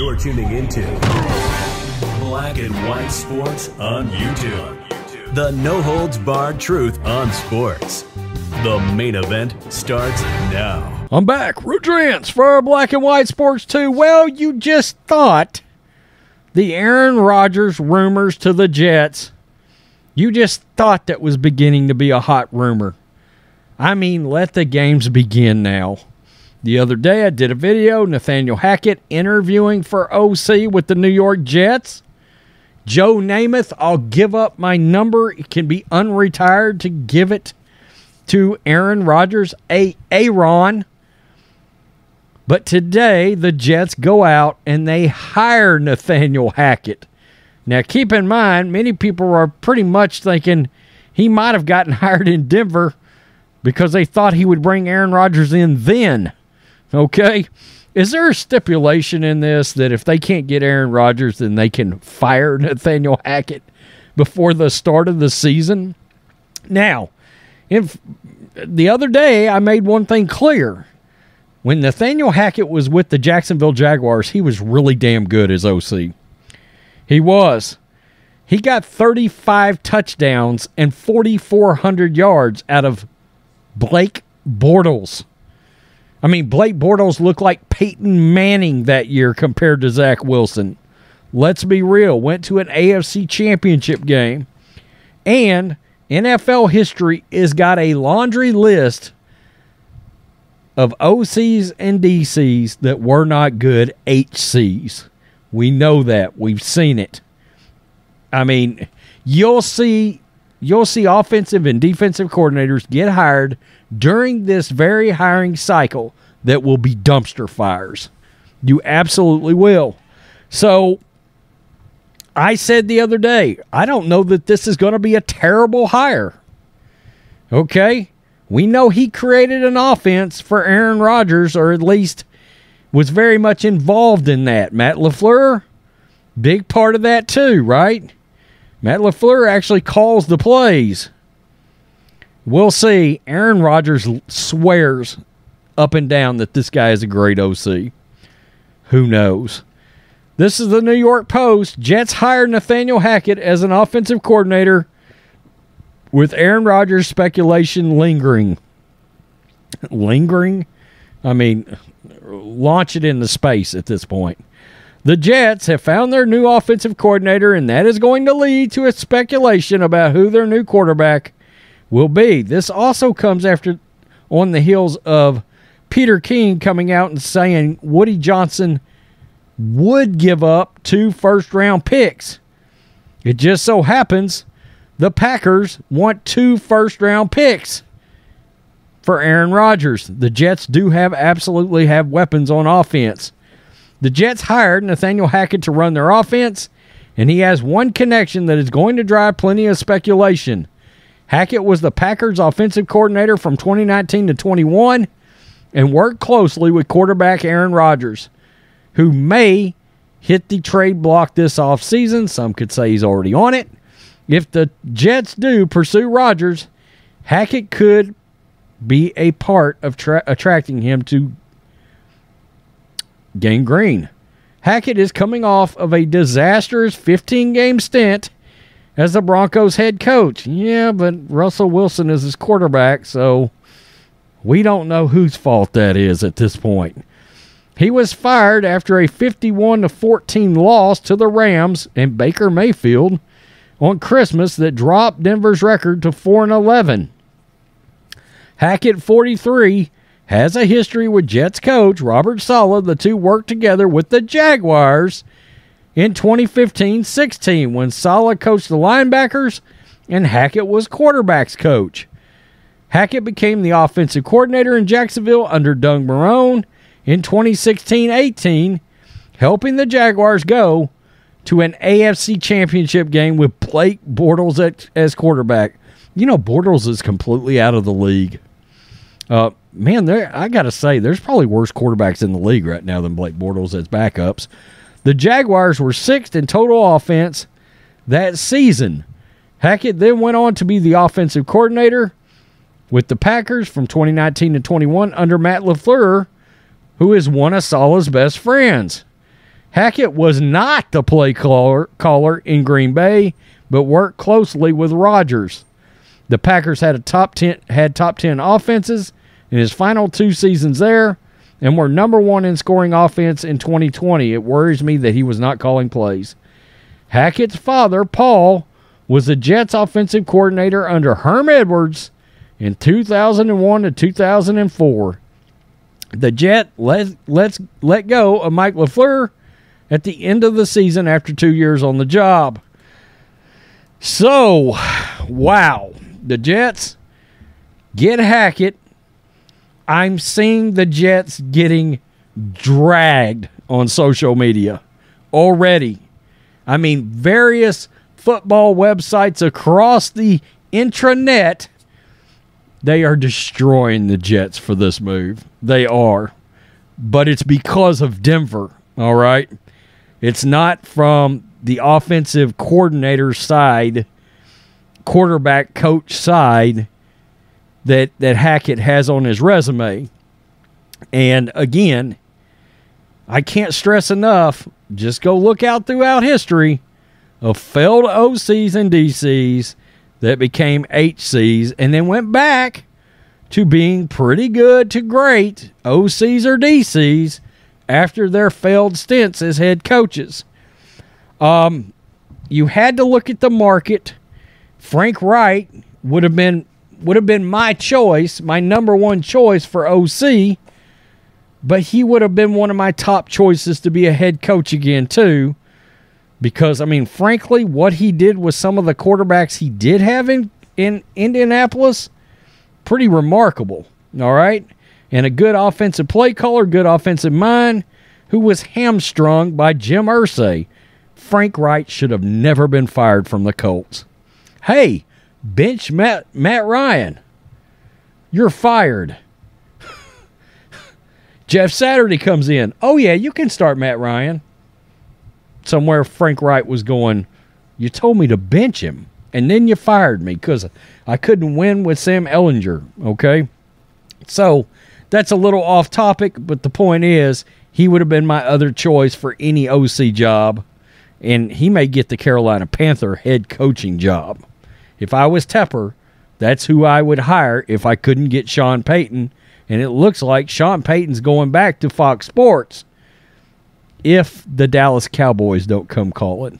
You're tuning into Black and White Sports on YouTube. The no-holds-barred truth on sports. The main event starts now. I'm back. Rodgers for Black and White Sports 2. Well, you just thought the Aaron Rodgers rumors to the Jets, you just thought that was beginning to be a hot rumor. I mean, let the games begin now. The other day I did a video, Nathaniel Hackett interviewing for OC with the New York Jets. Joe Namath, I'll give up my number. It can be unretired to give it to Aaron Rodgers, Aaron. But today the Jets go out and they hire Nathaniel Hackett. Now keep in mind, many people are pretty much thinking he might have gotten hired in Denver because they thought he would bring Aaron Rodgers in then. Okay? Is there a stipulation in this that if they can't get Aaron Rodgers, then they can fire Nathaniel Hackett before the start of the season? Now, if the other day I made one thing clear. When Nathaniel Hackett was with the Jacksonville Jaguars, he was really damn good as OC. He was. He got 35 touchdowns and 4,400 yards out of Blake Bortles. I mean, Blake Bortles looked like Peyton Manning that year compared to Zach Wilson. Let's be real. Went to an AFC championship game. And NFL history has got a laundry list of OCs and DCs that were not good HCs. We know that. We've seen it. I mean, you'll see offensive and defensive coordinators get hired during this very hiring cycle that will be dumpster fires. You absolutely will. So, I said the other day, I don't know that this is going to be a terrible hire. Okay? We know he created an offense for Aaron Rodgers, or at least was very much involved in that. Matt LaFleur, big part of that too, right? Matt LaFleur actually calls the plays. We'll see. Aaron Rodgers swears up and down that this guy is a great OC. Who knows? This is the New York Post. Jets hired Nathaniel Hackett as an offensive coordinator with Aaron Rodgers speculation lingering. Lingering? I mean, launch it into space at this point. The Jets have found their new offensive coordinator, and that is going to lead to a speculation about who their new quarterback will be. This also comes on the heels of Peter King coming out and saying Woody Johnson would give up 2 first-round picks. It just so happens the Packers want 2 first-round picks for Aaron Rodgers. The Jets do absolutely have weapons on offense. The Jets hired Nathaniel Hackett to run their offense, and he has one connection that is going to drive plenty of speculation. Hackett was the Packers' offensive coordinator from 2019 to 21 and worked closely with quarterback Aaron Rodgers, who may hit the trade block this offseason. Some could say he's already on it. If the Jets do pursue Rodgers, Hackett could be a part of attracting him to Gang Green. Hackett is coming off of a disastrous 15-game stint as the Broncos head coach. Yeah, but Russell Wilson is his quarterback, so we don't know whose fault that is at this point. He was fired after a 51-14 loss to the Rams and Baker Mayfield on Christmas that dropped Denver's record to 4-11. Hackett, 43, has a history with Jets coach Robert Saleh. The two worked together with the Jaguars in 2015-16 when Saleh coached the linebackers and Hackett was quarterbacks coach. Hackett became the offensive coordinator in Jacksonville under Doug Marrone in 2016-18, helping the Jaguars go to an AFC championship game with Blake Bortles as quarterback. You know, Bortles is completely out of the league. Man, I got to say, there's probably worse quarterbacks in the league right now than Blake Bortles as backups. The Jaguars were 6th in total offense that season. Hackett then went on to be the offensive coordinator with the Packers from 2019 to 21 under Matt LaFleur, who is one of Saleh's best friends. Hackett was not the play caller in Green Bay, but worked closely with Rodgers. The Packers had top 10 offenses in his final 2 seasons there, and were number 1 in scoring offense in 2020. It worries me that he was not calling plays. Hackett's father, Paul, was the Jets offensive coordinator under Herm Edwards in 2001 to 2004. The Jets let go of Mike LaFleur at the end of the season after 2 years on the job. So, wow. The Jets get Hackett. I'm seeing the Jets getting dragged on social media already. I mean, various football websites across the intranet, they are destroying the Jets for this move. They are. But it's because of Denver, all right? It's not from the offensive coordinator side, quarterback coach side that Hackett has on his resume. And again, I can't stress enough, just go look out throughout history of failed OCs and DCs that became HCs and then went back to being pretty good to great OCs or DCs after their failed stints as head coaches. You had to look at the market. Frank Wright would have been my choice, my number 1 choice for OC, but he would have been one of my top choices to be a head coach again too, because, I mean, frankly, what he did with some of the quarterbacks he did have in Indianapolis, pretty remarkable, all right? And a good offensive play caller, good offensive mind, who was hamstrung by Jim Irsay. Frank Wright should have never been fired from the Colts. Hey, bench Matt Ryan. You're fired. Jeff Saturday comes in. Oh, yeah, you can start Matt Ryan. Somewhere Frank Wright was going, you told me to bench him, and then you fired me because I couldn't win with Sam Ehlinger, okay? So that's a little off topic, but the point is he would have been my other choice for any OC job, and he may get the Carolina Panther head coaching job. If I was Tepper, that's who I would hire if I couldn't get Sean Payton, and it looks like Sean Payton's going back to Fox Sports if the Dallas Cowboys don't come calling.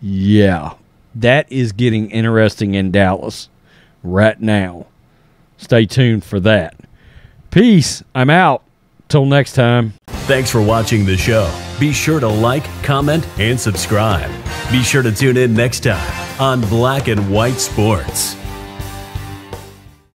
Yeah, that is getting interesting in Dallas right now. Stay tuned for that. Peace. I'm out. Till next time. Thanks for watching the show. Be sure to like, comment, and subscribe. Be sure to tune in next time on Black and White Sports.